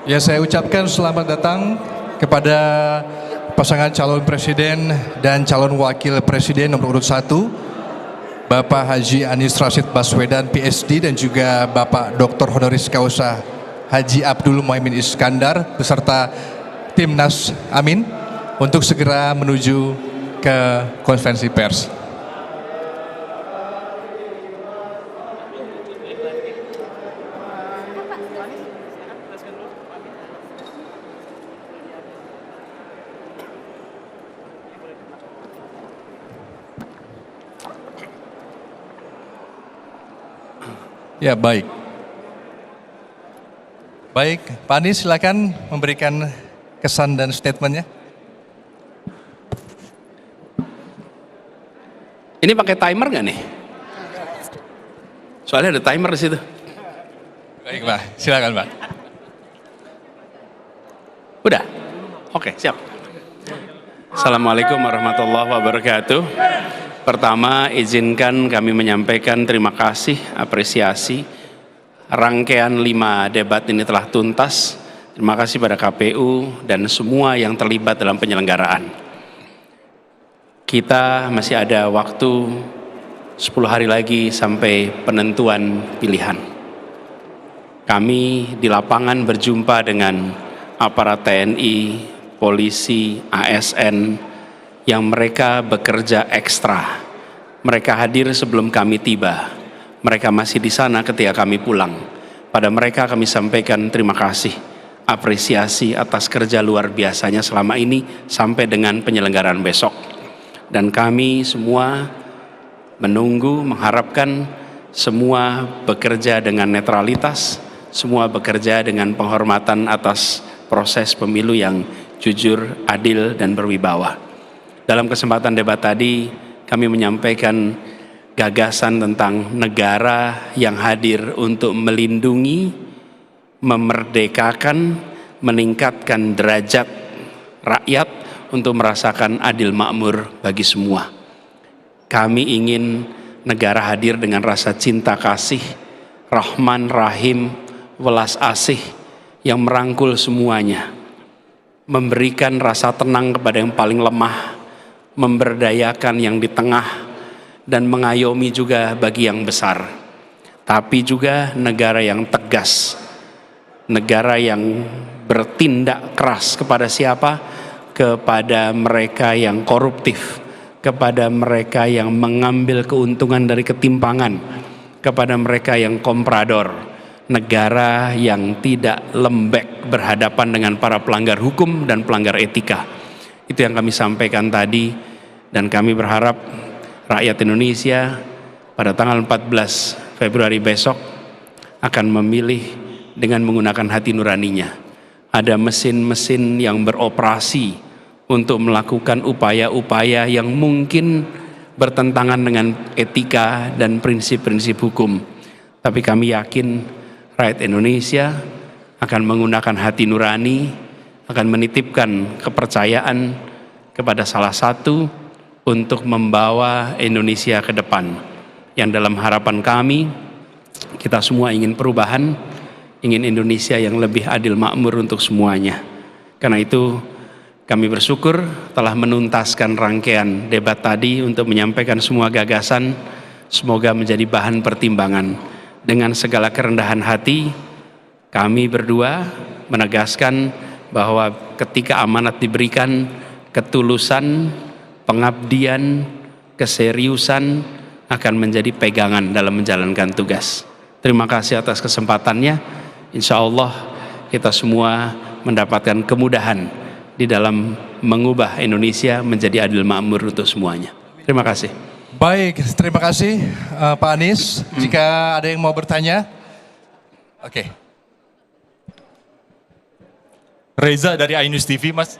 Ya, saya ucapkan selamat datang kepada pasangan calon presiden dan calon wakil presiden nomor urut 1, Bapak Haji Anies Rashid Baswedan PhD dan juga Bapak Dr. Honoris Causa Haji Abdul Muhaimin Iskandar beserta Timnas Amin untuk segera menuju ke konferensi pers. Ya, baik. Baik, Pak Anies silakan memberikan kesan dan statementnya. Ini pakai timer nggak nih? Soalnya ada timer di situ. Baik, Pak. Silakan, Pak. Udah? Oke, siap. Assalamualaikum warahmatullahi wabarakatuh. Pertama, izinkan kami menyampaikan terima kasih, apresiasi. Rangkaian 5 debat ini telah tuntas. Terima kasih pada KPU dan semua yang terlibat dalam penyelenggaraan. Kita masih ada waktu 10 hari lagi sampai penentuan pilihan. Kami di lapangan berjumpa dengan aparat TNI, polisi, ASN, yang mereka bekerja ekstra. Mereka hadir sebelum kami tiba. Mereka masih di sana ketika kami pulang. Pada mereka kami sampaikan terima kasih, apresiasi atas kerja luar biasanya selama ini sampai dengan penyelenggaraan besok. Dan kami semua menunggu, mengharapkan semua bekerja dengan netralitas, semua bekerja dengan penghormatan atas proses pemilu yang jujur, adil, dan berwibawa. Dalam kesempatan debat tadi, kami menyampaikan gagasan tentang negara yang hadir untuk melindungi, memerdekakan, meningkatkan derajat rakyat untuk merasakan adil makmur bagi semua. Kami ingin negara hadir dengan rasa cinta kasih, Rahman, Rahim, welas asih yang merangkul semuanya, memberikan rasa tenang kepada yang paling lemah, memberdayakan yang di tengah, dan mengayomi juga bagi yang besar. Tapi juga negara yang tegas, negara yang bertindak keras kepada siapa? Kepada mereka yang koruptif, kepada mereka yang mengambil keuntungan dari ketimpangan, kepada mereka yang komprador. Negara yang tidak lembek berhadapan dengan para pelanggar hukum dan pelanggar etika. Itu yang kami sampaikan tadi, dan kami berharap rakyat Indonesia pada tanggal 14 Februari besok akan memilih dengan menggunakan hati nuraninya. Ada mesin-mesin yang beroperasi untuk melakukan upaya-upaya yang mungkin bertentangan dengan etika dan prinsip-prinsip hukum. Tapi kami yakin rakyat Indonesia akan menggunakan hati nurani, akan menitipkan kepercayaan kepada salah satu untuk membawa Indonesia ke depan. Yang dalam harapan kami, kita semua ingin perubahan, ingin Indonesia yang lebih adil makmur untuk semuanya. Karena itu kami bersyukur telah menuntaskan rangkaian debat tadi untuk menyampaikan semua gagasan. Semoga menjadi bahan pertimbangan. Dengan segala kerendahan hati, kami berdua menegaskan bahwa ketika amanat diberikan, ketulusan, pengabdian, keseriusan akan menjadi pegangan dalam menjalankan tugas. Terima kasih atas kesempatannya. Insya Allah kita semua mendapatkan kemudahan di dalam mengubah Indonesia menjadi adil makmur untuk semuanya. Terima kasih. Baik, terima kasih Pak Anies. Jika ada yang mau bertanya, oke. Reza dari iNews TV, Mas.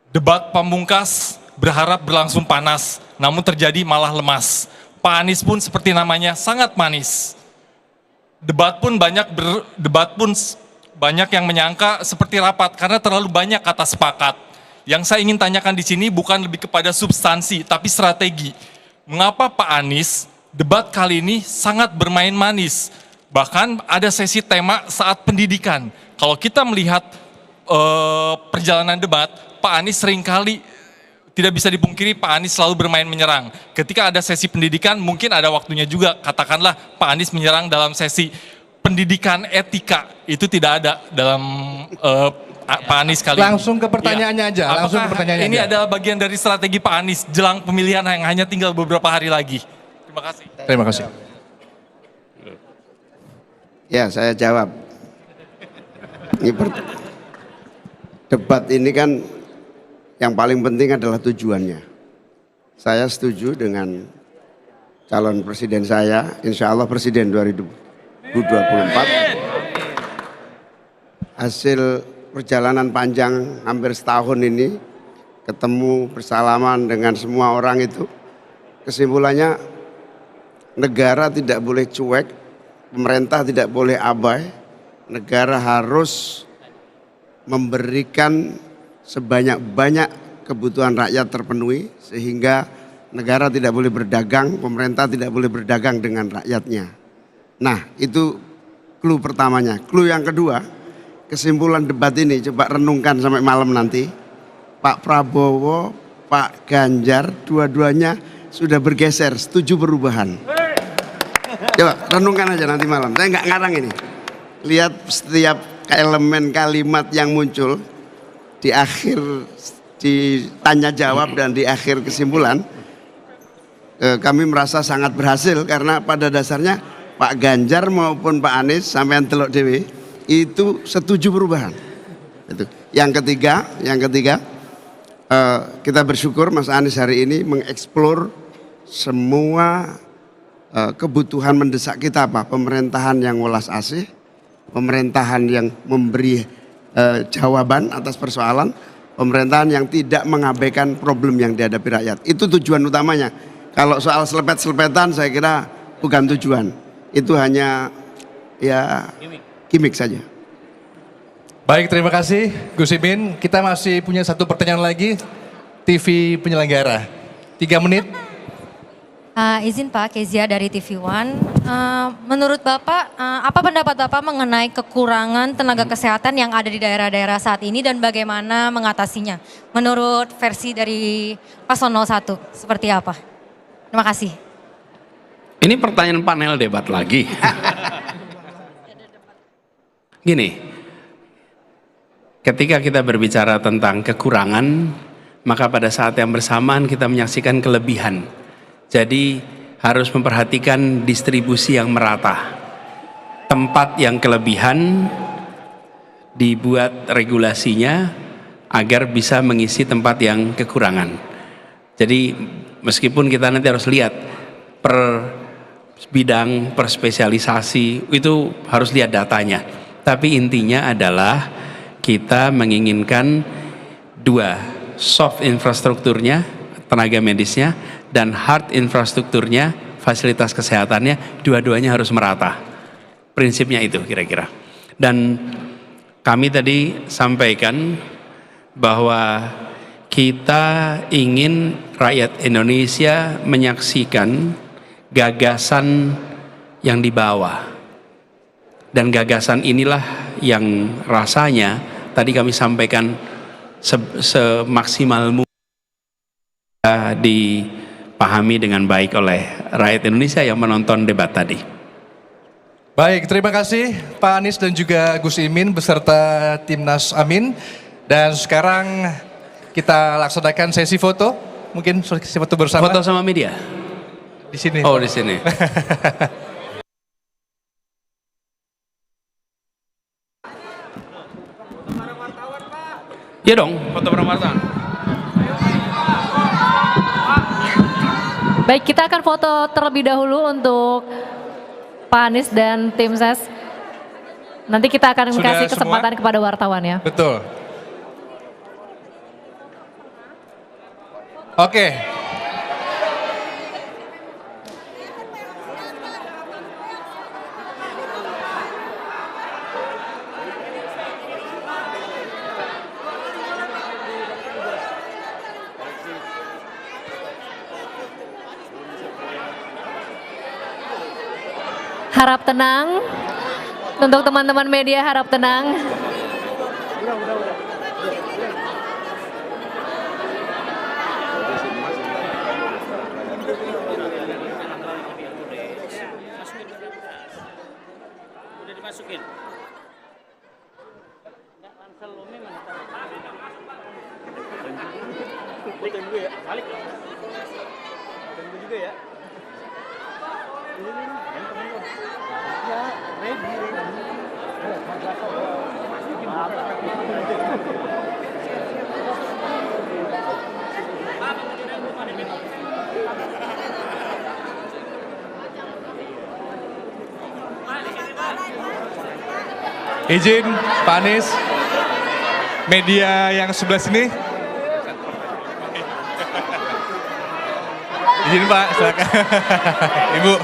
Debat pamungkas berharap berlangsung panas, namun terjadi malah lemas. Pak Anies pun seperti namanya sangat manis. Debat pun banyak yang menyangka seperti rapat karena terlalu banyak kata sepakat. Yang saya ingin tanyakan di sini bukan lebih kepada substansi, tapi strategi. Mengapa Pak Anies debat kali ini sangat bermain manis? Bahkan ada sesi tema saat pendidikan. Kalau kita melihat perjalanan debat, Pak Anies seringkali tidak bisa dipungkiri Pak Anies selalu bermain menyerang. Ketika ada sesi pendidikan mungkin ada waktunya juga, katakanlah Pak Anies menyerang dalam sesi pendidikan etika, itu tidak ada dalam Pak Anies kali ini. Langsung ke pertanyaannya aja, langsung ke pertanyaannya Ini aja. adalah bagian dari strategi Pak Anies jelang pemilihan yang hanya tinggal beberapa hari lagi. Terima kasih. Terima kasih. Ya, saya jawab. Debat ini kan yang paling penting adalah tujuannya. Saya setuju dengan calon presiden saya, insya Allah presiden 2024. Hasil perjalanan panjang hampir setahun ini, ketemu bersalaman dengan semua orang itu, kesimpulannya negara tidak boleh cuek, pemerintah tidak boleh abai, negara harus memberikan sebanyak-banyak kebutuhan rakyat terpenuhi sehingga negara tidak boleh berdagang, pemerintah tidak boleh berdagang dengan rakyatnya. Nah, itu clue pertamanya. Clue yang kedua, kesimpulan debat ini coba renungkan sampai malam nanti. Pak Prabowo, Pak Ganjar, dua-duanya sudah bergeser, setuju perubahan. Coba renungkan aja nanti malam. Saya nggak ngarang ini. Lihat setiap elemen kalimat yang muncul di akhir ditanya jawab dan di akhir kesimpulan, kami merasa sangat berhasil karena pada dasarnya Pak Ganjar maupun Pak Anies sampean telok dewe itu setuju perubahan. Itu. Yang ketiga, kita bersyukur Mas Anies hari ini mengeksplor semua kebutuhan mendesak kita, apa? Pemerintahan yang welas asih, pemerintahan yang memberi jawaban atas persoalan, pemerintahan yang tidak mengabaikan problem yang dihadapi rakyat. Itu tujuan utamanya. Kalau soal selepet-selepetan saya kira bukan tujuan. Itu hanya ya gimmick saja. Baik, terima kasih Gus Imin. Kita masih punya satu pertanyaan lagi. TV penyelenggara. 3 menit. Izin Pak, Kezia dari TV One. Menurut Bapak, apa pendapat Bapak mengenai kekurangan tenaga kesehatan yang ada di daerah-daerah saat ini dan bagaimana mengatasinya? Menurut versi dari Paslon 01, seperti apa? Terima kasih. Ini pertanyaan panel debat lagi. Gini, ketika kita berbicara tentang kekurangan, maka pada saat yang bersamaan kita menyaksikan kelebihan. Jadi harus memperhatikan distribusi yang merata. Tempat yang kelebihan dibuat regulasinya agar bisa mengisi tempat yang kekurangan. Jadi meskipun kita nanti harus lihat per bidang, per spesialisasi, itu harus lihat datanya. Tapi intinya adalah kita menginginkan dua, soft infrastrukturnya, tenaga medisnya, dan hard infrastrukturnya, fasilitas kesehatannya, dua-duanya harus merata. Prinsipnya itu kira-kira. Dan kami tadi sampaikan bahwa kita ingin rakyat Indonesia menyaksikan gagasan yang dibawa. Dan gagasan inilah yang rasanya tadi kami sampaikan semaksimal mungkin dipahami dengan baik oleh rakyat Indonesia yang menonton debat tadi. Baik, terima kasih Pak Anies dan juga Gus Imin beserta Timnas Amin. Dan sekarang kita laksanakan sesi foto. Mungkin sesi foto bersama. Foto sama media? Di sini. Oh, di sini. Iya dong, foto bareng wartawan. Baik, kita akan foto terlebih dahulu untuk Pak Anies dan tim ses. Nanti kita akan Sudah kasih semua? kesempatan kepada wartawan ya. Betul. Oke. Harap tenang, Untuk teman-teman media harap tenang. Udah dimasukin. Fotoin gue ya, balik. Fotoin gue juga ya. Ya, ready. Izin Pak Anies, media yang sebelah sini. Izin Pak, silakan. Ibu.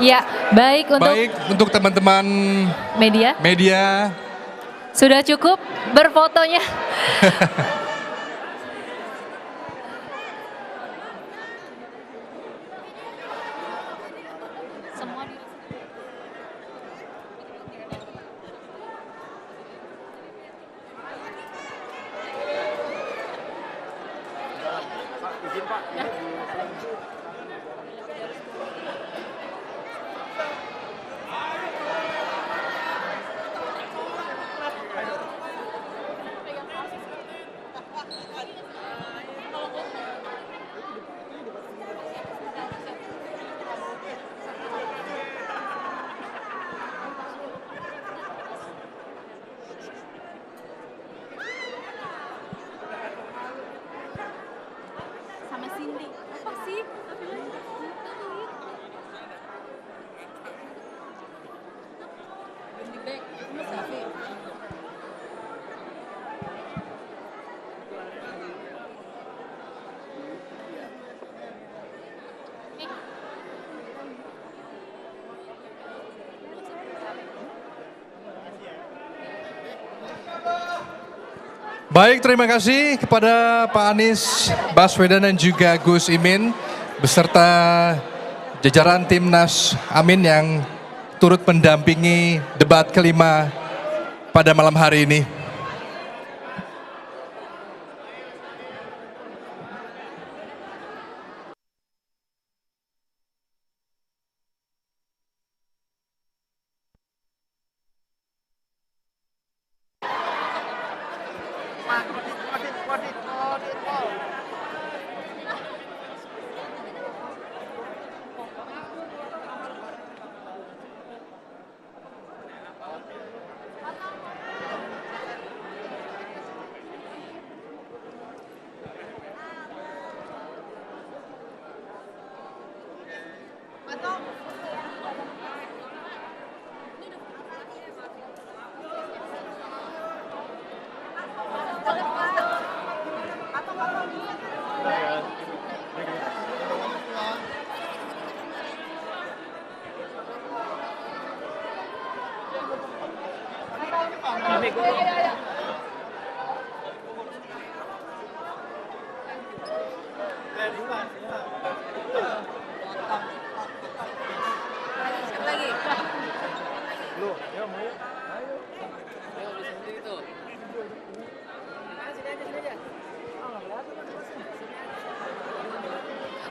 Ya, baik untuk Baik, untuk teman-teman media. media, Sudah cukup berfotonya. baik, terima kasih kepada Pak Anies Baswedan dan juga Gus Imin beserta jajaran Timnas Amin yang turut mendampingi debat kelima pada malam hari ini.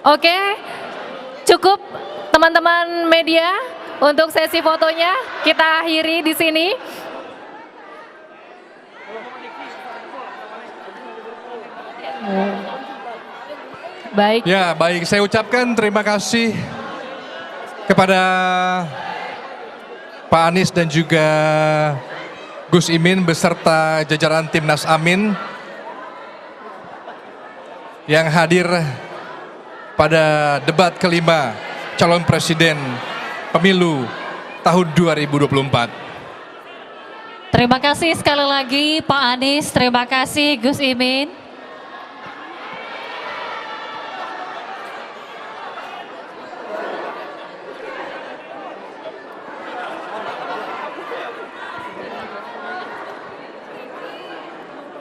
Oke, cukup teman-teman media untuk sesi fotonya kita akhiri di sini. Baik. Ya, baik. Saya ucapkan terima kasih kepada Pak Anies dan juga Gus Imin beserta jajaran Timnas Amin yang hadir pada debat kelima calon presiden pemilu tahun 2024. Terima kasih sekali lagi Pak Anies, terima kasih Gus Imin.